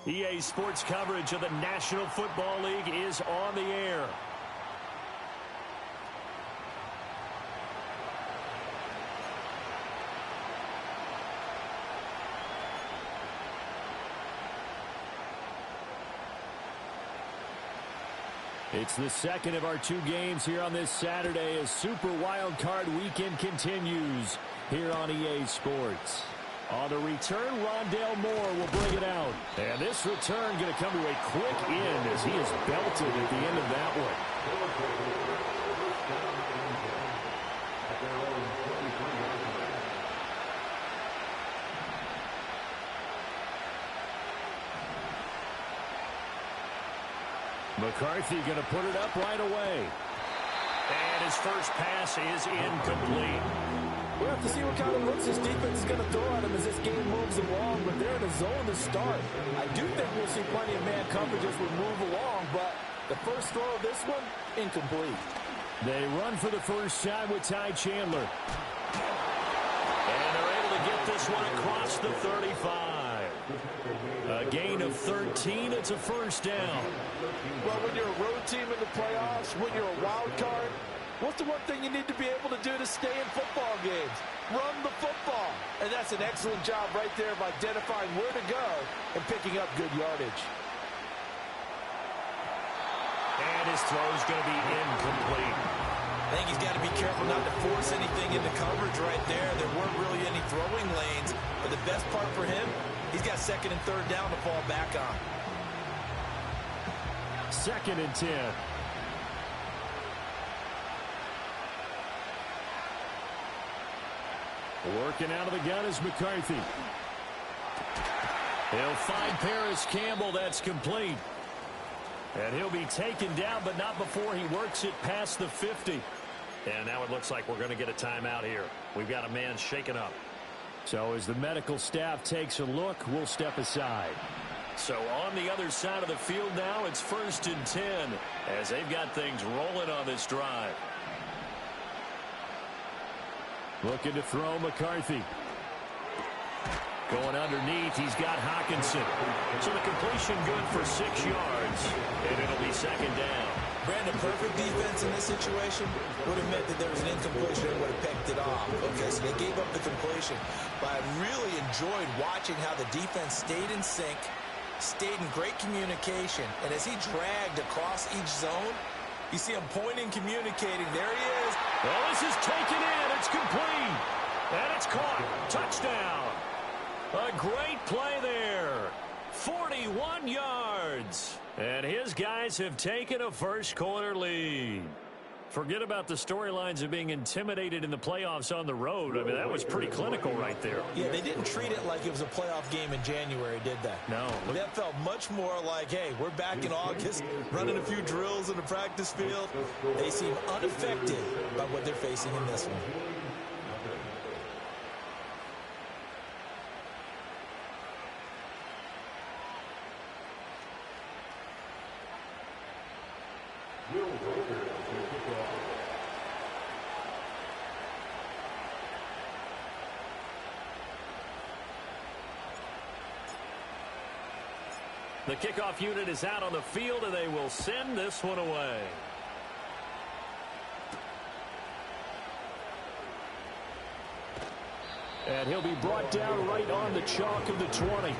EA Sports coverage of the National Football League is on the air. It's the second of our two games here on this Saturday as Super Wild Card Weekend continues here on EA Sports. On the return, Rondale Moore will bring it out. And this return going to come to a quick end as he is belted at the end of that one. McCarthy going to put it up right away. And his first pass is incomplete. We'll have to see what kind of looks this defense is going to throw at him as this game moves along, but they're in a zone to start. I do think we'll see plenty of man coverage as we move along, but the first throw of this one, incomplete. They run for the first time with Ty Chandler. And they're able to get this one across the 35. A gain of 13, it's a first down. Well, when you're a road team in the playoffs, when you're a wild card, what's the one thing you need to be able to do to stay in football games? Run the football. And that's an excellent job right there of identifying where to go and picking up good yardage. And his throw is going to be incomplete. I think he's got to be careful not to force anything into coverage right there. There weren't really any throwing lanes. But the best part for him, he's got second and third down to fall back on. 2nd and 10. Working out of the gun is McCarthy. He'll find Paris Campbell. That's complete. And he'll be taken down, but not before he works it past the 50. And now it looks like we're going to get a timeout here. We've got a man shaken up. So as the medical staff takes a look, we'll step aside. So on the other side of the field now, it's 1st and 10 as they've got things rolling on this drive. Looking to throw McCarthy. Going underneath, he's got Hawkinson. So the completion good for 6 yards, and it'll be 2nd down. Brandon, perfect defense in this situation would have meant that there was an incompletion and would have picked it off. Okay, so they gave up the completion. But I really enjoyed watching how the defense stayed in sync, stayed in great communication, and as he dragged across each zone, you see him pointing, communicating. There he is. Well, this is taken in. It's complete. And it's caught. Touchdown. A great play there. 41 yards. And his guys have taken a first-quarter lead. Forget about the storylines of being intimidated in the playoffs on the road. I mean, that was pretty clinical right there. Yeah, they didn't treat it like it was a playoff game in January, did they? No. That felt much more like, hey, we're back in August, running a few drills in the practice field. They seem unaffected by what they're facing in this one. The kickoff unit is out on the field, and they will send this one away. And he'll be brought down right on the chalk of the 20.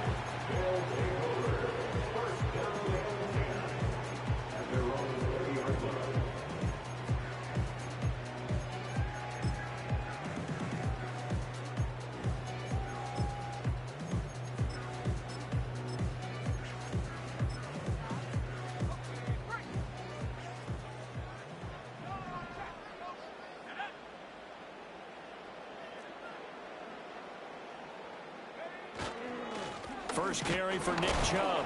First carry for Nick Chubb.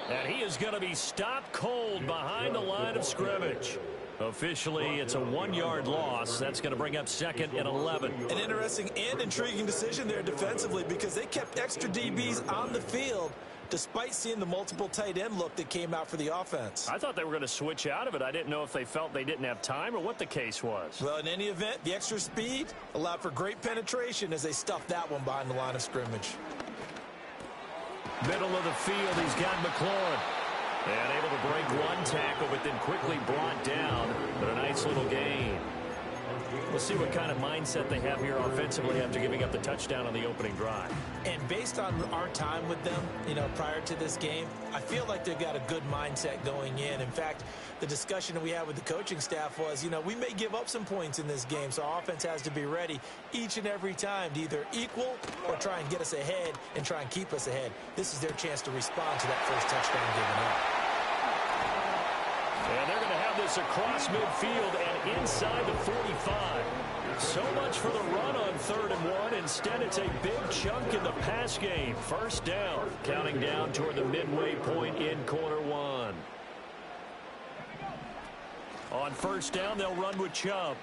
And he is going to be stopped cold behind the line of scrimmage. Officially, it's a 1-yard loss. That's going to bring up 2nd and 11. An interesting and intriguing decision there defensively because they kept extra DBs on the field despite seeing the multiple tight end look that came out for the offense. I thought they were going to switch out of it. I didn't know if they felt they didn't have time or what the case was. Well, in any event, the extra speed allowed for great penetration as they stuffed that one behind the line of scrimmage. Middle of the field, he's got McLaurin. And able to break one tackle, but then quickly brought down. But a nice little gain. We'll see what kind of mindset they have here offensively after giving up the touchdown on the opening drive. And based on our time with them, prior to this game, I feel like they've got a good mindset going in. In fact, the discussion that we had with the coaching staff was, we may give up some points in this game, so our offense has to be ready each and every time to either equal or try and get us ahead and try and keep us ahead. This is their chance to respond to that first touchdown given up. And they're going to have this across midfield and inside the 45. So much for the run on 3rd and 1. Instead, it's a big chunk in the pass game. First down, counting down toward the midway point in quarter 1. On first down, they'll run with Chubb.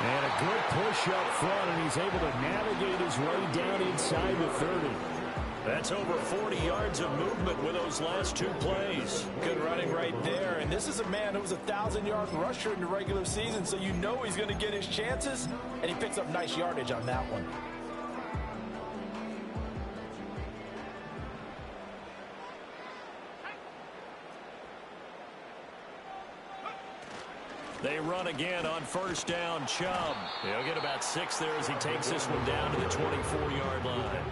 And a good push up front, and he's able to navigate his way down inside the 30. That's over 40 yards of movement with those last 2 plays. Good running right there. And this is a man who was a 1,000-yard rusher in the regular season, so you know he's going to get his chances, and he picks up nice yardage on that one. They run again on first down. Chubb. He'll get about 6 there as he takes this one down to the 24-yard line.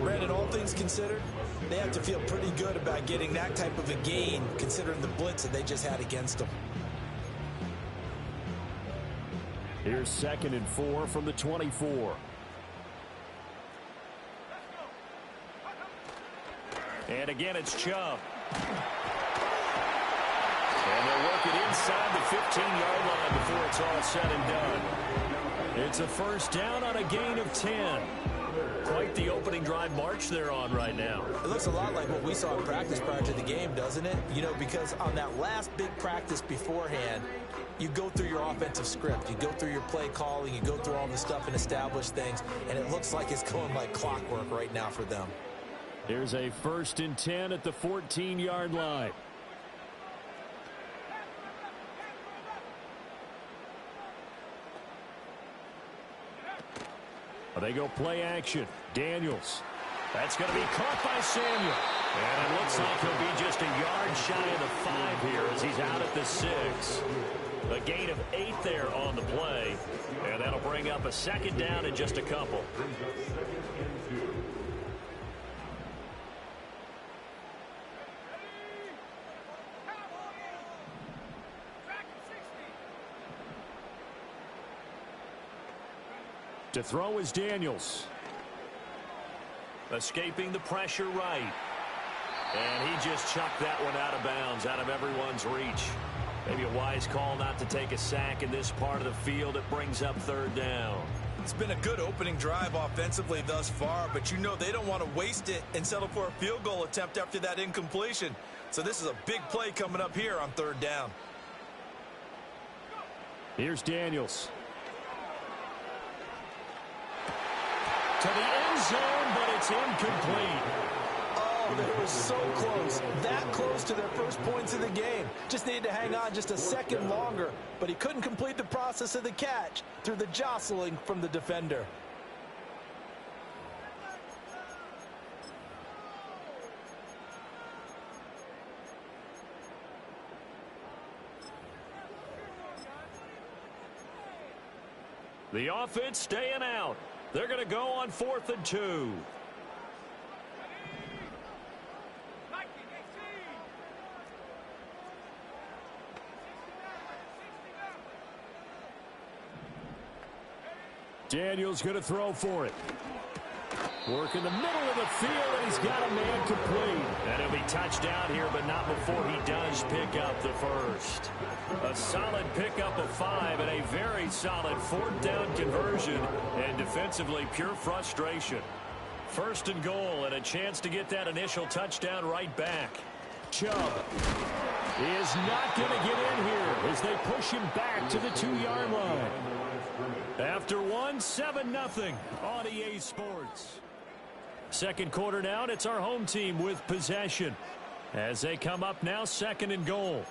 Brandon, all things considered, they have to feel pretty good about getting that type of a gain considering the blitz that they just had against them. Here's 2nd and 4 from the 24. And again, it's Chubb. And they'll work it inside the 15-yard line before it's all said and done. It's a first down on a gain of 10. Quite the opening drive march they're on right now. It looks a lot like what we saw in practice prior to the game, doesn't it? Because on that last big practice beforehand, you go through your offensive script. You go through your play calling. You go through all the stuff and establish things. And it looks like it's going like clockwork right now for them. Here's a 1st and 10 at the 14-yard line. They go play action. Daniels. That's going to be caught by Samuel. And it looks like he'll be just a yard shy of the 5 here as he's out at the 6. A gain of 8 there on the play. And that'll bring up a 2nd down in just a couple. To throw is Daniels. Escaping the pressure right. And he just chucked that one out of bounds, out of everyone's reach. Maybe a wise call not to take a sack in this part of the field. It brings up 3rd down. It's been a good opening drive offensively thus far, but they don't want to waste it and settle for a field goal attempt after that incompletion. So this is a big play coming up here on 3rd down. Here's Daniels. To the end zone, but it's incomplete. Oh, that was so close. That close to their first points of the game. Just needed to hang on just a second longer, but he couldn't complete the process of the catch through the jostling from the defender. The offense staying out. They're going to go on 4th and 2. Daniels going to throw for it. Work in the middle of the field, and he's got a man complete. And he'll be touched down here, but not before he does pick up the first. A solid pickup of 5 and a very solid 4th down conversion. And defensively, pure frustration. 1st and goal, and a chance to get that initial touchdown right back. Chubb is not going to get in here as they push him back to the 2-yard line. After 1, 7-0 on EA Sports. Second quarter now, and it's our home team with possession as they come up now 2nd and goal.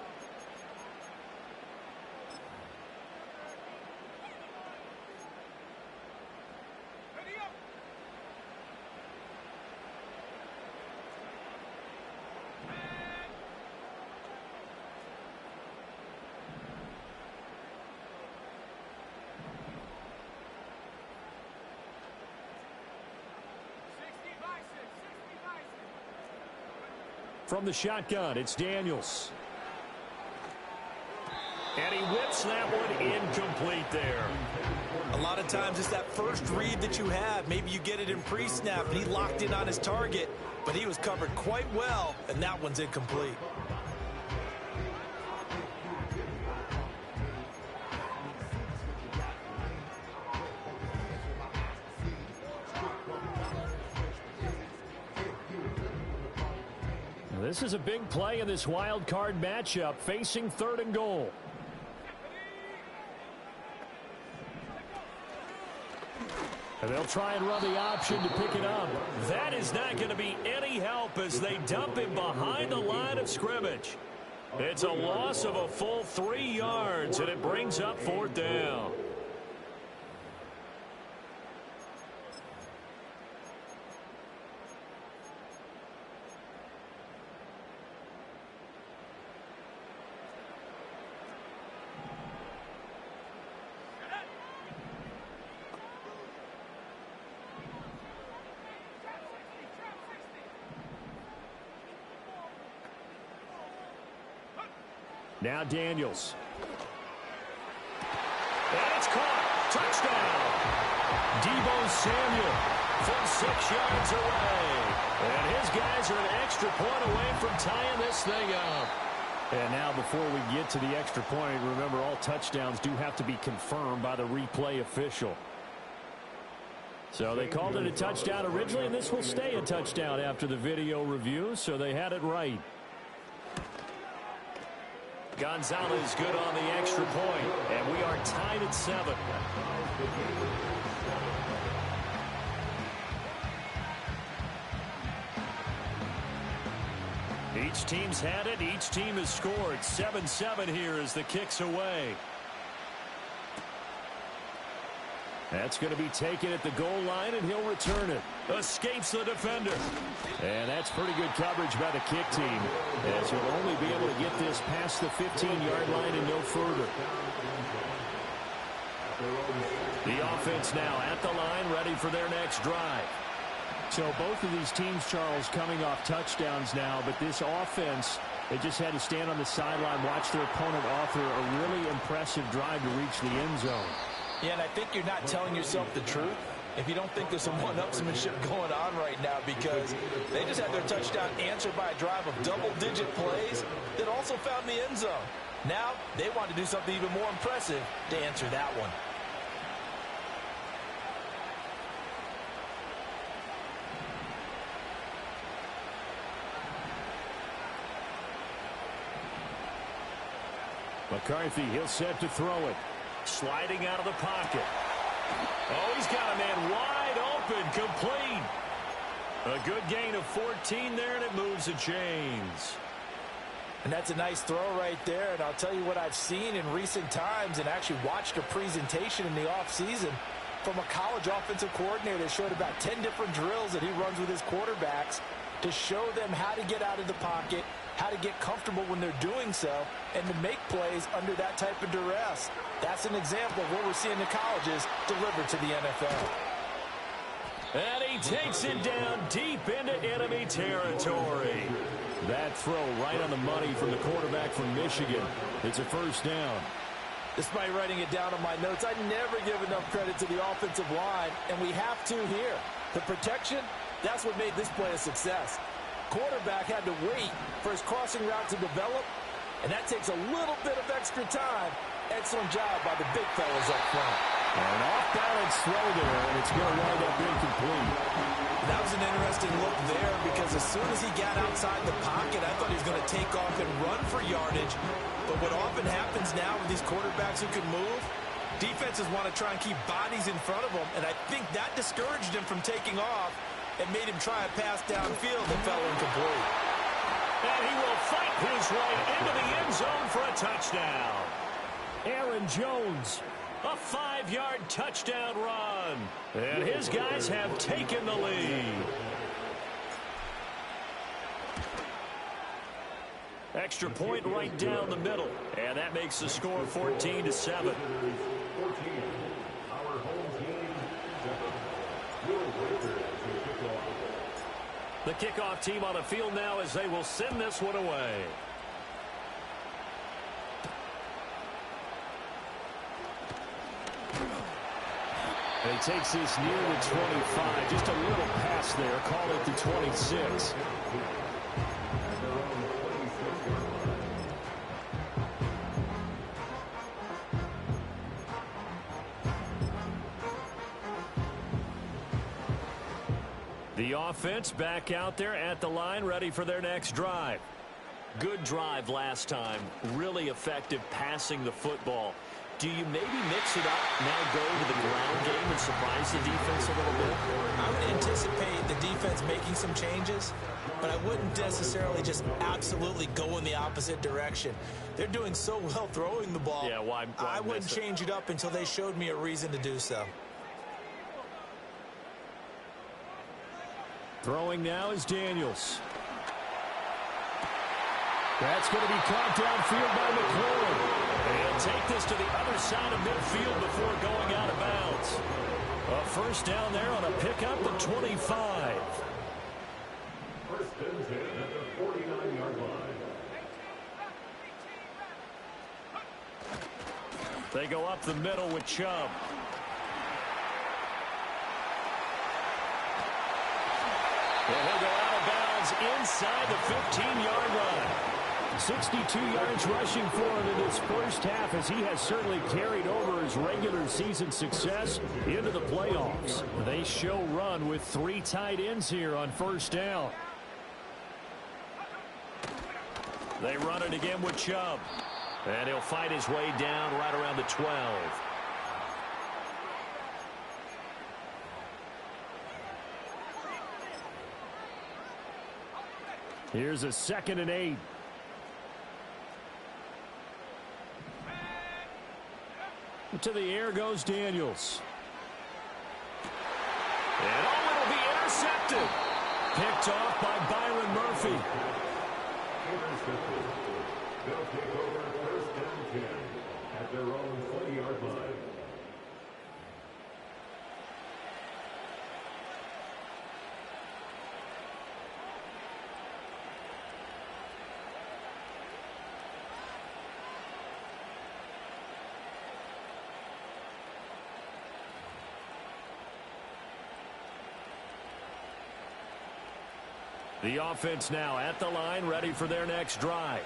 From the shotgun, it's Daniels. And he whips that one incomplete there. A lot of times it's that first read that you have. Maybe you get it in pre-snap, and he locked in on his target, but he was covered quite well, and that one's incomplete. This is a big play in this wild card matchup, facing 3rd and goal. And they'll try and run the option to pick it up. That is not going to be any help as they dump him behind the line of scrimmage. It's a loss of a full 3 yards, and it brings up 4th down. Now Daniels. And it's caught. Touchdown. Deebo Samuel from 6 yards away. And his guys are an extra point away from tying this thing up. And now before we get to the extra point, remember all touchdowns do have to be confirmed by the replay official. So they called it a touchdown originally, and this will stay a touchdown after the video review, so they had it right. Gonzalez good on the extra point, and we are tied at 7. Each team's had it. Each team has scored. 7-7 here as the kick's away. That's going to be taken at the goal line, and he'll return it. Escapes the defender. And that's pretty good coverage by the kick team, as he'll only be able to get this past the 15-yard line and no further. The offense now at the line, ready for their next drive. So both of these teams, Charles, coming off touchdowns now, but this offense, they just had to stand on the sideline, watch their opponent author a really impressive drive to reach the end zone. Yeah, and I think you're not telling yourself the truth if you don't think there's some one-upsmanship going on right now, because they just had their touchdown answered by a drive of double-digit plays that also found the end zone. Now they want to do something even more impressive to answer that one. McCarthy, he'll set to throw it. Sliding out of the pocket. Oh, he's got a man wide open, complete. A good gain of 14 there, and it moves the chains. And that's a nice throw right there. And I'll tell you what I've seen in recent times and actually watched a presentation in the offseason from a college offensive coordinator that showed about 10 different drills that he runs with his quarterbacks to show them how to get out of the pocket, how to get comfortable when they're doing so, and to make plays under that type of duress. That's an example of what we're seeing in colleges delivered to the NFL. And he takes it down deep into enemy territory. That throw right on the money from the quarterback from Michigan. It's a first down. Despite writing it down on my notes, I never give enough credit to the offensive line, and we have to here. The protection, that's what made this play a success. Quarterback had to wait for his crossing route to develop, and that takes a little bit of extra time. Excellent job by the big fellas up front. An off-balance throw there, and it's going to wind up incomplete. That was an interesting look there, because as soon as he got outside the pocket, I thought he was going to take off and run for yardage. But what often happens now with these quarterbacks who can move, defenses want to try and keep bodies in front of them, and I think that discouraged him from taking off and made him try a pass downfield that fell incomplete. And he will fight his way into the end zone for a touchdown. Aaron Jones, a 5-yard touchdown run. And his guys have taken the lead. Extra point right down the middle. And that makes the score 14-7. The kickoff team on the field now as they will send this one away. And he takes this near the 25. Just a little pass there. Call it the 26. The offense back out there at the line, ready for their next drive. Good drive last time. Really effective passing the football. Do you maybe mix it up, now go to the ground game and surprise the defense a little bit? I would anticipate the defense making some changes, but I wouldn't necessarily just absolutely go in the opposite direction. They're doing so well throwing the ball. Yeah, why I wouldn't change it up until they showed me a reason to do so. Throwing now is Daniels. That's going to be caught downfield by McLaurin. He'll take this to the other side of midfield before going out of bounds. A first down there on a pickup at 25. First and 10 at the 49-yard line. They go up the middle with Chubb. And he'll go out of bounds inside the 15-yard line. 62 yards rushing for him in this first half, as he has certainly carried over his regular season success into the playoffs. They show run with 3 tight ends here on first down. They run it again with Chubb. And he'll fight his way down right around the 12. Here's a 2nd and 8. To the air goes Daniels. And it'll be intercepted. Picked off by Byron Murphy. Intercepted. They'll take over first and 10 at their own 20-yard line. The offense now at the line, ready for their next drive.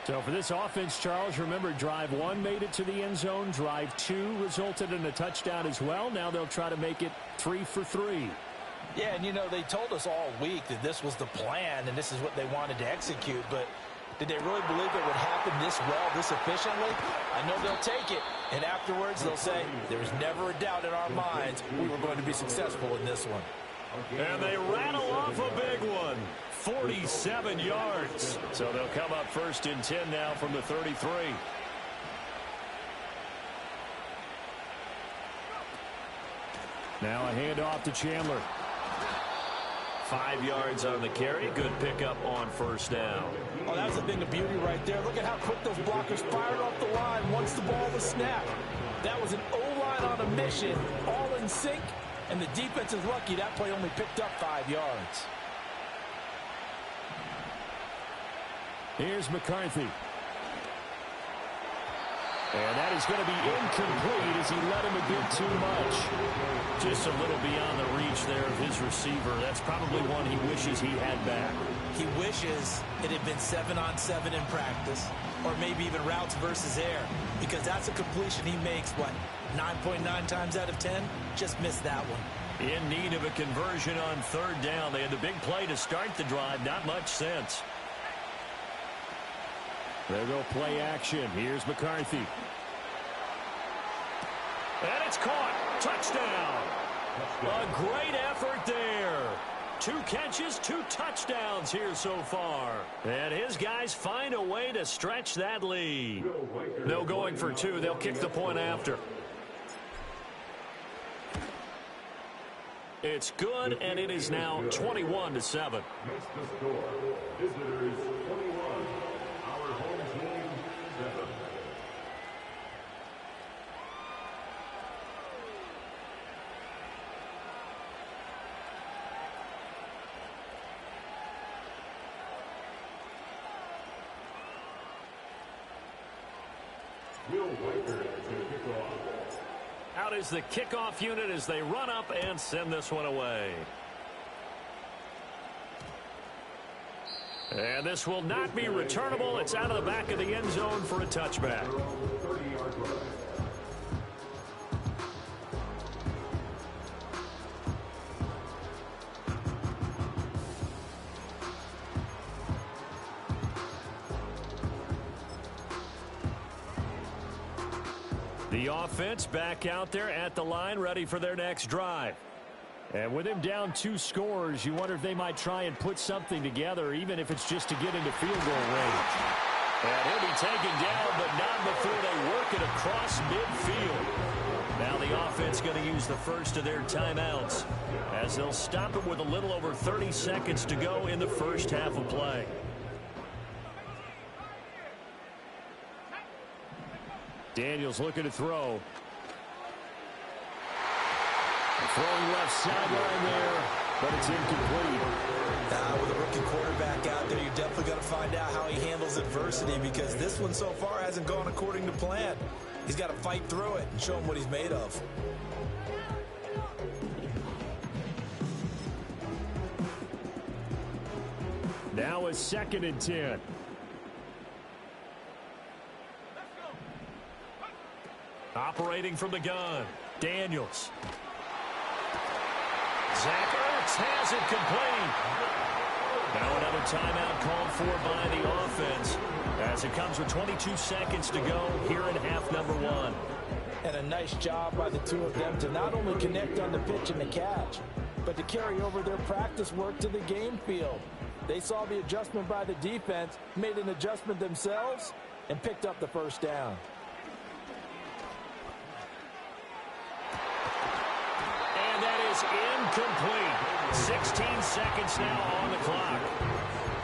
So for this offense, Charles, remember, drive 1 made it to the end zone. Drive 2 resulted in a touchdown as well. Now they'll try to make it 3 for 3. Yeah, and you know, they told us all week that this was the plan and this is what they wanted to execute, but did they really believe it would happen this well, this efficiently? I know they'll take it, and afterwards they'll say, there was never a doubt in our minds we were going to be successful in this one. And they rattle off a big one. 47 yards. So they'll come up first and 10 now from the 33. Now a handoff to Chandler. 5 yards on the carry. Good pickup on first down. Oh, that's a thing of beauty right there. Look at how quick those blockers fired off the line once the ball was snapped. That was an O-line on a mission, all in sync. And the defense is lucky that play only picked up 5 yards. Here's McCarthy. And that is going to be incomplete as he let him a bit too much. Just a little beyond the reach there of his receiver. That's probably one he wishes he had back. He wishes it had been 7-on-7 in practice, or maybe even routes versus air, because that's a completion he makes, what, 9.9 times out of 10? Just missed that one. In need of a conversion on third down. They had the big play to start the drive. Not much sense. There go play action. Here's McCarthy. And it's caught. Touchdown. A great effort there. 2 catches, 2 touchdowns here so far. And his guys find a way to stretch that lead. No going for 2. They'll kick the point after. It's good, and it is now 21-7. Makes the score. Visitors 21. Our home team 7. Out is the kickoff unit as they run up and send this one away. And this will not be returnable. It's out of the back of the end zone for a touchback. The offense back out there at the line, ready for their next drive. And with him down 2 scores, you wonder if they might try and put something together, even if it's just to get into field goal range. And he'll be taken down, but not before they work it across midfield. Now the offense going to use the first of their timeouts, as they'll stop it with a little over 30 seconds to go in the first half of play. Daniels looking to throw. Throwing left sideline there, but it's incomplete. With a rookie quarterback out there, you're definitely going to find out how he handles adversity, because this one so far hasn't gone according to plan. He's got to fight through it and show him what he's made of. Now it's 2nd and 10. Operating from the gun, Daniels. Zach Ertz has it complete. Now another timeout called for by the offense, as it comes with 22 seconds to go here in half number 1. And a nice job by the two of them to not only connect on the pitch and the catch, but to carry over their practice work to the game field. They saw the adjustment by the defense, made an adjustment themselves, and picked up the first down. And that is incomplete. 16 seconds now on the clock.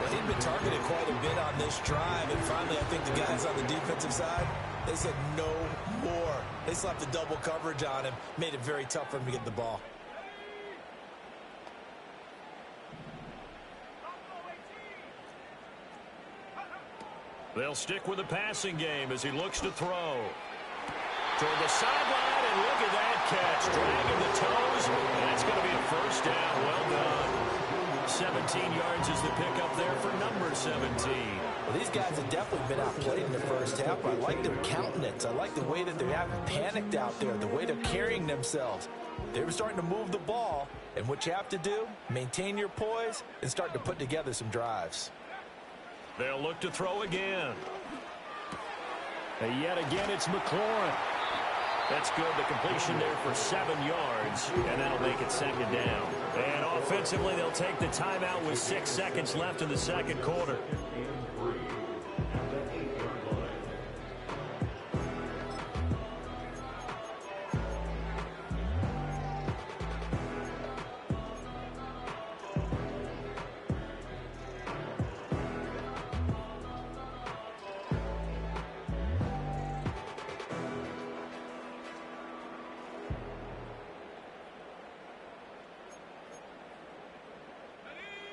Well, he'd been targeted quite a bit on this drive, and finally I think the guys on the defensive side, they said no more. They slapped the double coverage on him, made it very tough for him to get the ball. They'll stick with the passing game as he looks to throw. Toward the sideline, and look at that catch. Dragging the toes, and that's going to be a first down. Well done. 17 yards is the pickup there for number 17. Well, these guys have definitely been outplayed in the first half. I like their countenance. I like the way that they haven't panicked out there, the way they're carrying themselves. They were starting to move the ball, and what you have to do, maintain your poise and start to put together some drives. They'll look to throw again. And yet again, it's McLaurin. That's good. The completion there for 7 yards, and that'll make it second down. And offensively, they'll take the timeout with 6 seconds left in the second quarter.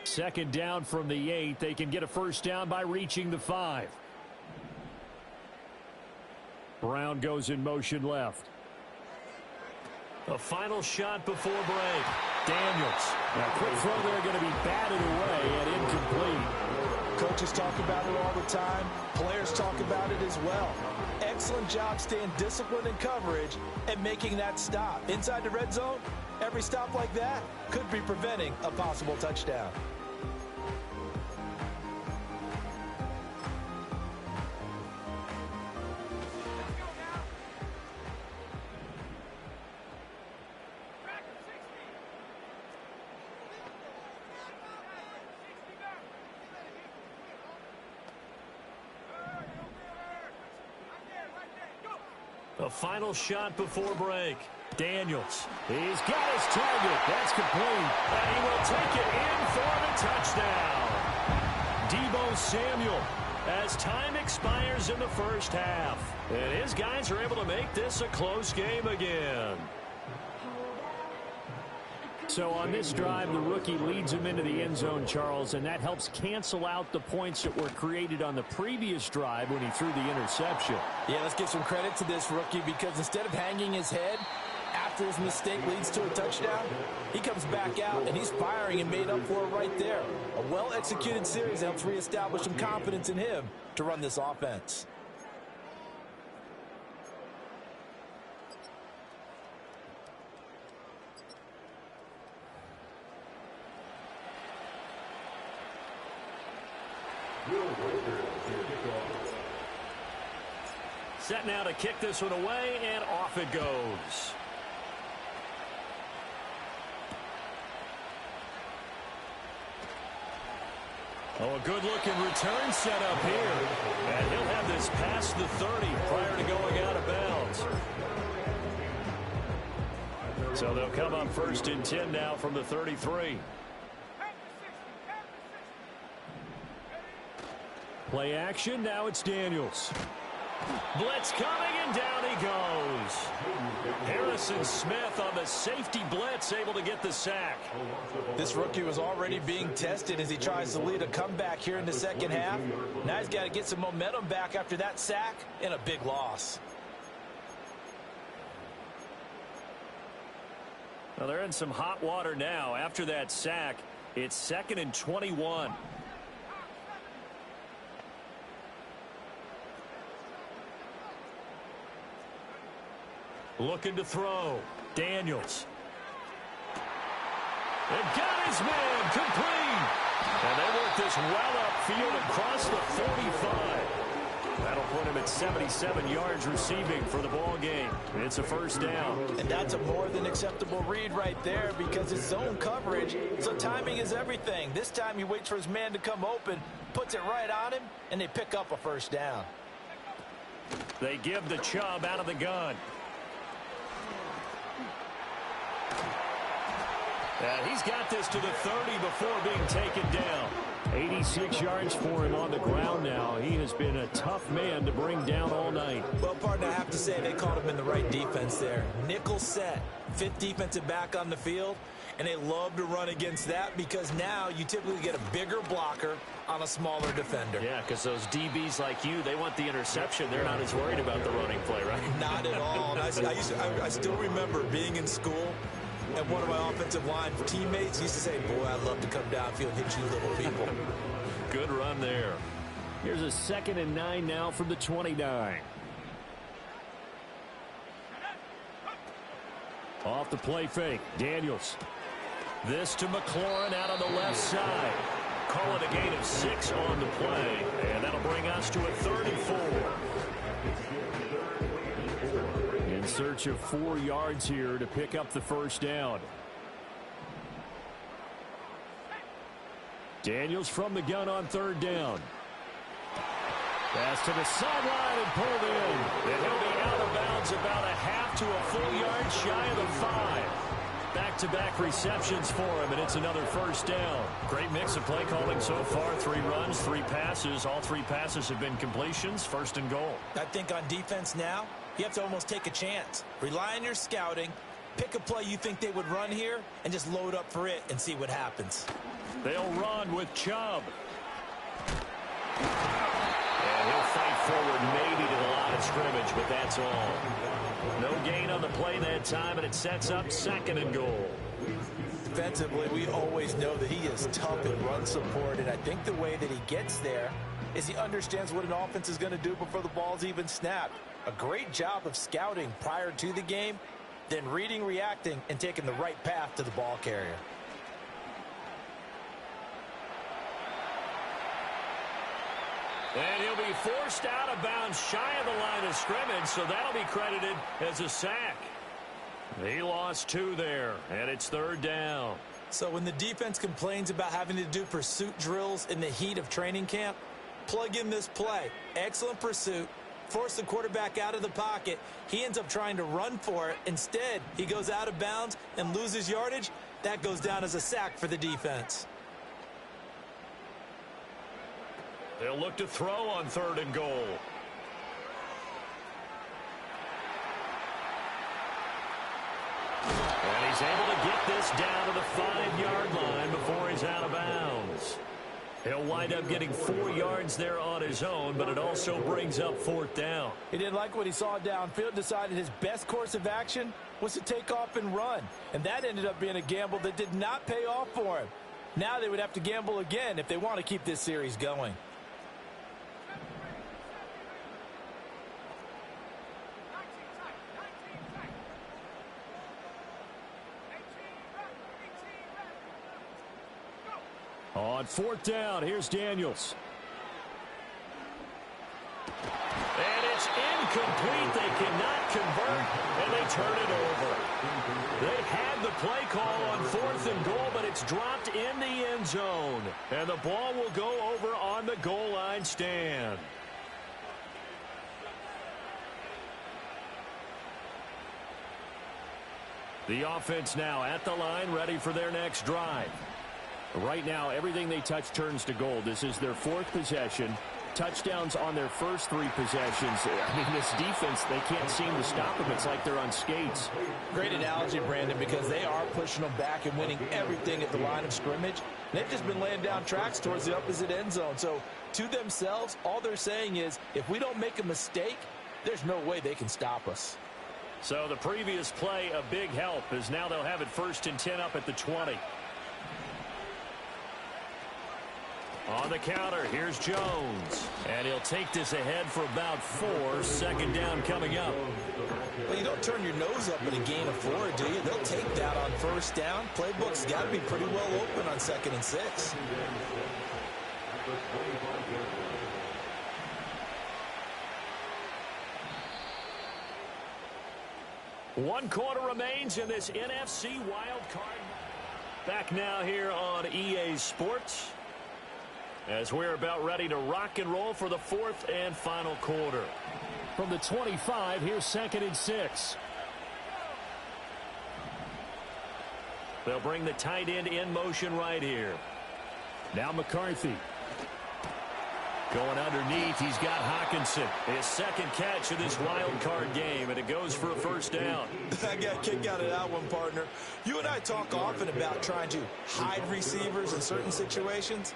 Second down from the 8. They can get a first down by reaching the 5. Brown goes in motion left. A final shot before break. Daniels. Now, quick throw there, going to be batted away and incomplete. Coaches talk about it all the time. Players talk about it as well. Excellent job staying disciplined in coverage and making that stop. Inside the red zone, every stop like that could be preventing a possible touchdown. A final shot before break. Daniels. He's got his target. That's complete. And he will take it in for the touchdown. Deebo Samuel, as time expires in the first half. And his guys are able to make this a close game again. So on this drive, the rookie leads him into the end zone, Charles, and that helps cancel out the points that were created on the previous drive when he threw the interception. Yeah, let's give some credit to this rookie, because instead of hanging his head after his mistake leads to a touchdown, he comes back out and he's firing and made up for it right there. A well-executed series helps reestablish some confidence in him to run this offense. Set now to kick this one away, and off it goes. Oh, a good-looking return set up here. And he'll have this past the 30 prior to going out of bounds. So they'll come up 1st and 10 now from the 33. Play action, now it's Daniels. Blitz coming, and down he goes. Harrison Smith on the safety blitz, able to get the sack. This rookie was already being tested as he tries to lead a comeback here in the second half. Now he's got to get some momentum back after that sack and a big loss. Well, they're in some hot water now. After that sack, it's 2nd and 21. Looking to throw. Daniels. And got his man complete. And they work this well upfield across the 45. That'll put him at 77 yards receiving for the ball game. It's a 1st down. And that's a more than acceptable read right there, because it's zone coverage, so timing is everything. This time he waits for his man to come open, puts it right on him, and they pick up a 1st down. They give the Chubb out of the gun. And he's got this to the 30 before being taken down. 86 yards for him on the ground now. He has been a tough man to bring down all night. Well, partner, I have to say they caught him in the right defense there. Nickel set, 5th defensive back on the field, and they love to run against that, because now you typically get a bigger blocker on a smaller defender. Yeah, because those DBs like you, they want the interception. They're not as worried about the running play, right? Not at all. And I still remember being in school, and one of my offensive line teammates used to say, boy, I'd love to come downfield and hit you little people. Good run there. Here's a 2nd and 9 now from the 29. Off the play fake. Daniels. This to McLaurin out on the left side. Call it a gain of 6 on the play. And that'll bring us to a 34. In search of 4 yards here to pick up the 1st down. Daniels from the gun on 3rd down. Pass to the sideline and pulled in. And he'll be out of bounds about a half to a full yard shy of the 5. Back-to-back receptions for him, and it's another 1st down. Great mix of play calling so far. 3 runs, 3 passes. All 3 passes have been completions. 1st and goal. I think on defense now, you have to almost take a chance. Rely on your scouting. Pick a play you think they would run here and just load up for it and see what happens. They'll run with Chubb. And he'll fight forward maybe to the line of scrimmage, but that's all. No gain on the play that time, and it sets up 2nd and goal. Defensively, we always know that he is tough in run support, and I think the way that he gets there is he understands what an offense is going to do before the ball's even snapped. A great job of scouting prior to the game, then reading, reacting, and taking the right path to the ball carrier. And he'll be forced out of bounds shy of the line of scrimmage, so that'll be credited as a sack. He lost 2 there, and it's 3rd down. So when the defense complains about having to do pursuit drills in the heat of training camp, plug in this play. Excellent pursuit. Force the quarterback out of the pocket. He ends up trying to run for it. Instead, he goes out of bounds and loses yardage. That goes down as a sack for the defense. They'll look to throw on 3rd and goal. And he's able to get this down to the 5-yard line before he's out of bounds. He'll wind up getting 4 yards there on his own, but it also brings up 4th down. He didn't like what he saw downfield, decided his best course of action was to take off and run. And that ended up being a gamble that did not pay off for him. Now they would have to gamble again if they want to keep this series going. On 4th down, here's Daniels. And it's incomplete. They cannot convert, and they turn it over. They had the play call on 4th and goal, but it's dropped in the end zone. And the ball will go over on the goal line stand. The offense now at the line, ready for their next drive. Right now, everything they touch turns to gold. This is their 4th possession. Touchdowns on their first 3 possessions. I mean, this defense, they can't seem to stop them. It's like they're on skates. Great analogy, Brandon, because they are pushing them back and winning everything at the line of scrimmage. They've just been laying down tracks towards the opposite end zone. So, to themselves, all they're saying is, if we don't make a mistake, there's no way they can stop us. So, the previous play, a big help, as now they'll have it 1st and 10 up at the 20. On the counter, here's Jones. And he'll take this ahead for about 4. 2nd down coming up. Well, you don't turn your nose up at a gain of 4, do you? They'll take that on 1st down. Playbook's got to be pretty well open on 2nd and 6. One quarter remains in this NFC wild card. Back now here on EA Sports, as we're about ready to rock and roll for the 4th and final quarter. From the 25, here's 2nd and 6. They'll bring the tight end in motion right here. Now McCarthy. Going underneath, he's got Hawkinson. His 2nd catch of this wild card game, and it goes for a 1st down. I got a kick out of that one, partner. You and I talk often about trying to hide receivers in certain situations.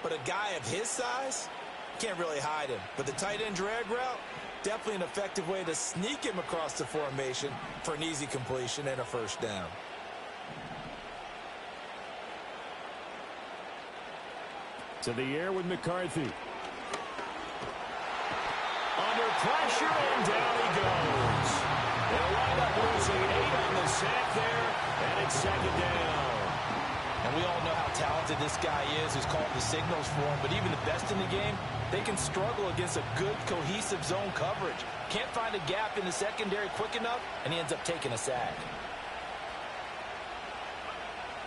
But a guy of his size, can't really hide him. But the tight end drag route, definitely an effective way to sneak him across the formation for an easy completion and a 1st down. To the air with McCarthy. Under pressure, and down he goes. They'll wind up losing 8 on the sack there, and it's 2nd down. And we all know how talented this guy is who's called the signals for him. But even the best in the game, they can struggle against a good, cohesive zone coverage. Can't find a gap in the secondary quick enough, and he ends up taking a sack.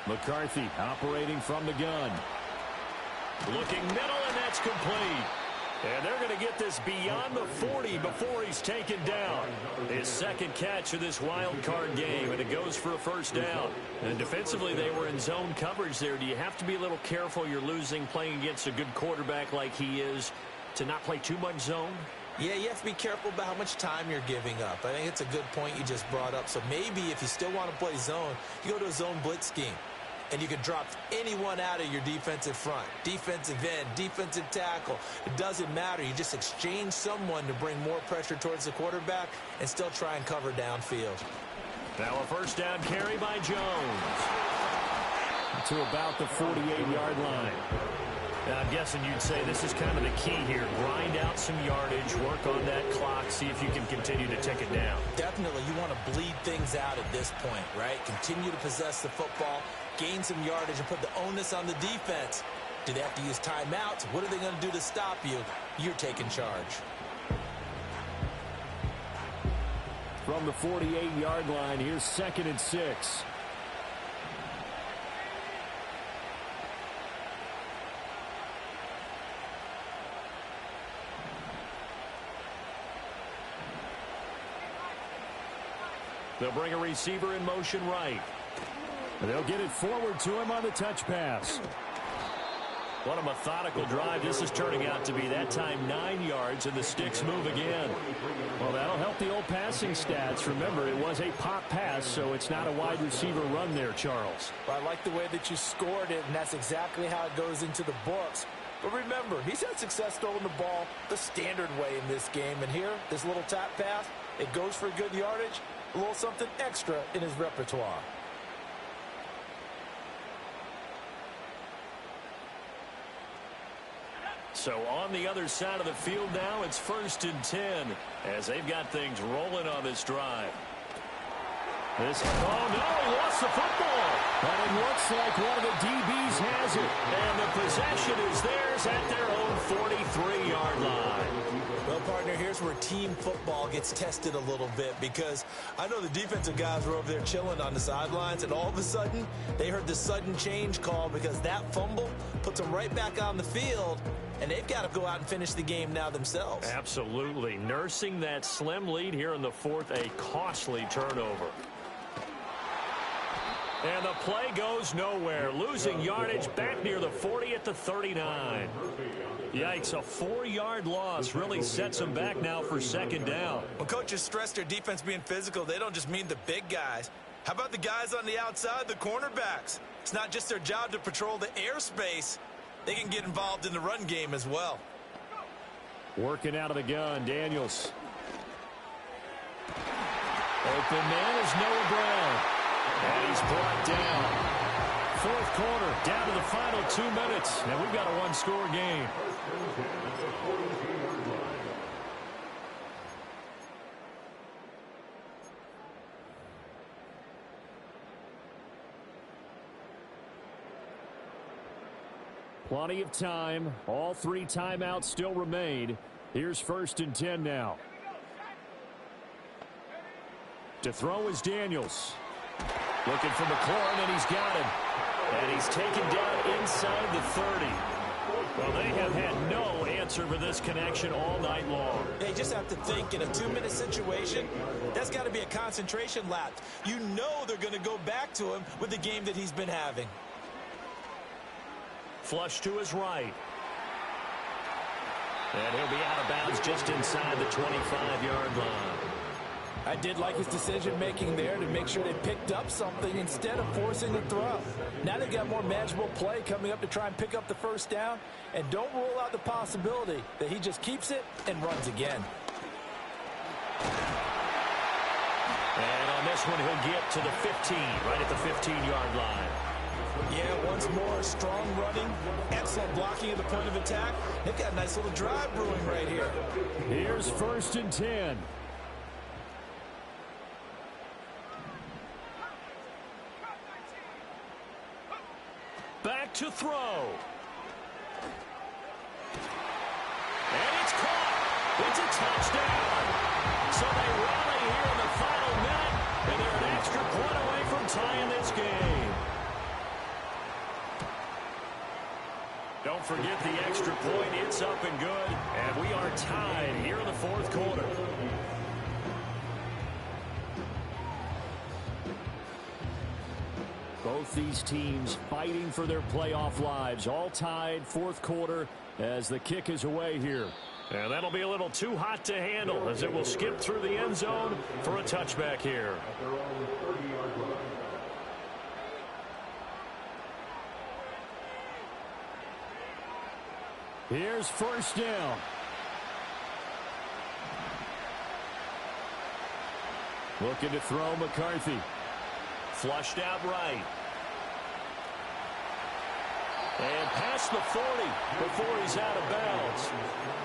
McCarthy operating from the gun. Looking middle, and that's complete. And they're going to get this beyond the 40 before he's taken down. His 2nd catch of this wild card game, and it goes for a 1st down. And defensively, they were in zone coverage there. Do you have to be a little careful you're losing playing against a good quarterback like he is to not play too much zone? Yeah, you have to be careful about how much time you're giving up. I think it's a good point you just brought up. So maybe if you still want to play zone, you go to a zone blitz scheme. And you can drop anyone out of your defensive front. Defensive end, defensive tackle. It doesn't matter. You just exchange someone to bring more pressure towards the quarterback and still try and cover downfield. Now a 1st down carry by Jones. To about the 48-yard line. Now I'm guessing you'd say this is kind of the key here. Grind out some yardage, work on that clock, see if you can continue to take it down. Definitely. You want to bleed things out at this point, right? Continue to possess the football, gain some yardage, and put the onus on the defense. Do they have to use timeouts? What are they going to do to stop you? You're taking charge. From the 48-yard line, here's 2nd and 6. They'll bring a receiver in motion right. They'll get it forward to him on the touch pass. What a methodical drive. This is turning out to be, that time, 9 yards, and the sticks move again. Well, that'll help the old passing stats. Remember, it was a pop pass, so it's not a wide receiver run there, Charles. Well, I like the way that you scored it, and that's exactly how it goes into the books. But remember, he's had success throwing the ball the standard way in this game. And here, this little tap pass, it goes for good yardage, a little something extra in his repertoire. So on the other side of the field now, it's 1st and 10 as they've got things rolling on this drive. Oh, no, he lost the football. But it looks like one of the DBs has it. And the possession is theirs at their own 43-yard line. Well, partner, here's where team football gets tested a little bit, because I know the defensive guys were over there chilling on the sidelines, and all of a sudden, they heard the sudden change call because that fumble puts them right back on the field, and they've got to go out and finish the game now themselves. Absolutely. Nursing that slim lead here in the 4th, a costly turnover. And the play goes nowhere. Losing yardage back near the 40 at the 39. Yikes, a 4-yard loss really sets them back now for 2nd down. When coaches stress their defense being physical, they don't just mean the big guys. How about the guys on the outside, the cornerbacks? It's not just their job to patrol the airspace. They can get involved in the run game as well. Working out of the gun, Daniels. Open man is Noah Brown. And he's brought down. 4th quarter, down to the final 2 minutes. And we've got a one-score game. Plenty of time. All 3 timeouts still remain. Here's 1st and 10 now. To throw is Daniels. Looking for McLaurin, and he's got him. And he's taken down inside the 30. Well, they have had no answer for this connection all night long. They just have to think in a 2-minute situation, that's got to be a concentration lapse. You know they're going to go back to him with the game that he's been having. Flush to his right. And he'll be out of bounds just inside the 25-yard line. I did like his decision-making there to make sure they picked up something instead of forcing the throw. Now they've got more manageable play coming up to try and pick up the 1st down. And don't rule out the possibility that he just keeps it and runs again. And on this one, he'll get to the 15, right at the 15-yard line. Yeah, once more, strong running, excellent blocking at the point of attack. They've got a nice little drive brewing right here. Here's 1st and 10. Back to throw. And it's caught. It's a touchdown. So they rally here in the final minute, and they're an extra point away from tying this game. Don't forget the extra point. It's up and good, and we are tied here in the 4th quarter. Both these teams fighting for their playoff lives, all tied 4th quarter as the kick is away here. And that'll be a little too hot to handle as it will skip through the end zone for a touchback here. Here's 1st down. Looking to throw McCarthy. Flushed out right. And past the 40 before he's out of bounds.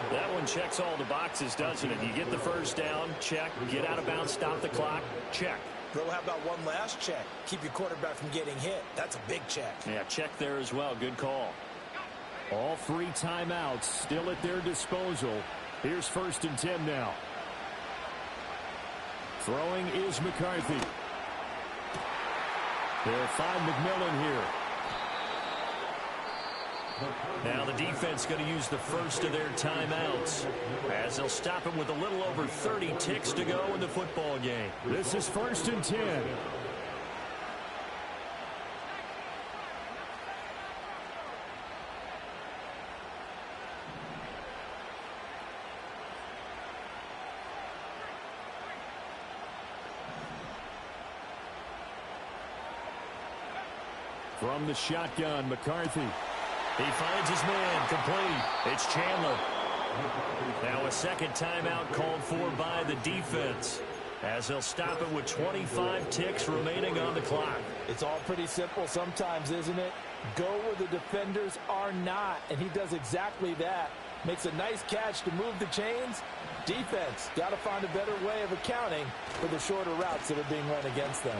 That one checks all the boxes, doesn't it? You get the 1st down, check. Get out of bounds, stop the clock, check. Bro, how about one last check? Keep your quarterback from getting hit. That's a big check. Yeah, check there as well. Good call. All 3 timeouts still at their disposal. Here's 1st and 10 now. Throwing is McCarthy. They'll find McMillan here. Now the defense going to use the first of their timeouts as they'll stop him with a little over 30 ticks to go in the football game. This is 1st and 10. From the shotgun, McCarthy. He finds his man, complete. It's Chandler. Now a second timeout called for by the defense, as they'll stop it with 25 ticks remaining on the clock. It's all pretty simple sometimes, isn't it? Go where the defenders are not, and he does exactly that. Makes a nice catch to move the chains. Defense got to find a better way of accounting for the shorter routes that are being run against them.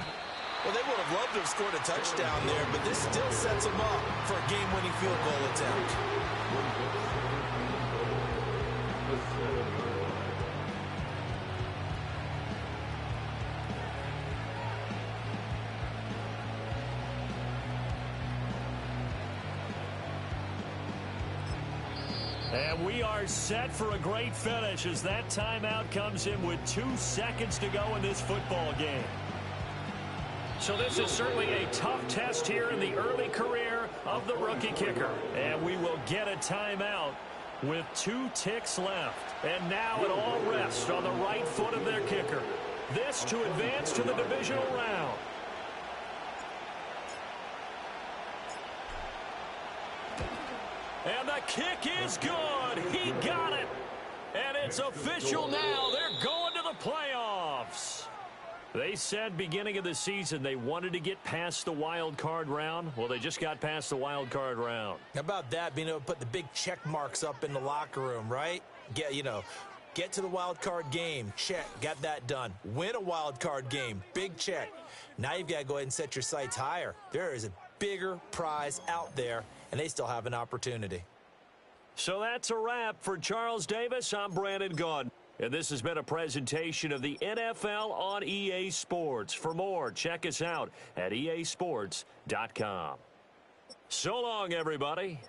Well, they would have loved to have scored a touchdown there, but this still sets them up for a game-winning field goal attempt. And we are set for a great finish as that timeout comes in with 2 seconds to go in this football game. So this is certainly a tough test here in the early career of the rookie kicker. And we will get a timeout with 2 ticks left. And now it all rests on the right foot of their kicker. This to advance to the divisional round. And the kick is good. He got it. And it's official now. They're going to the playoffs. They said beginning of the season they wanted to get past the wild card round. Well, they just got past the wild card round. How about that, being able to put the big check marks up in the locker room, right? Get to the wild card game. Check. Got that done. Win a wild card game. Big check. Now you've got to go ahead and set your sights higher. There is a bigger prize out there, and they still have an opportunity. So that's a wrap for Charles Davis. I'm Brandon Gaudin. And this has been a presentation of the NFL on EA Sports. For more, check us out at easports.com. So long, everybody.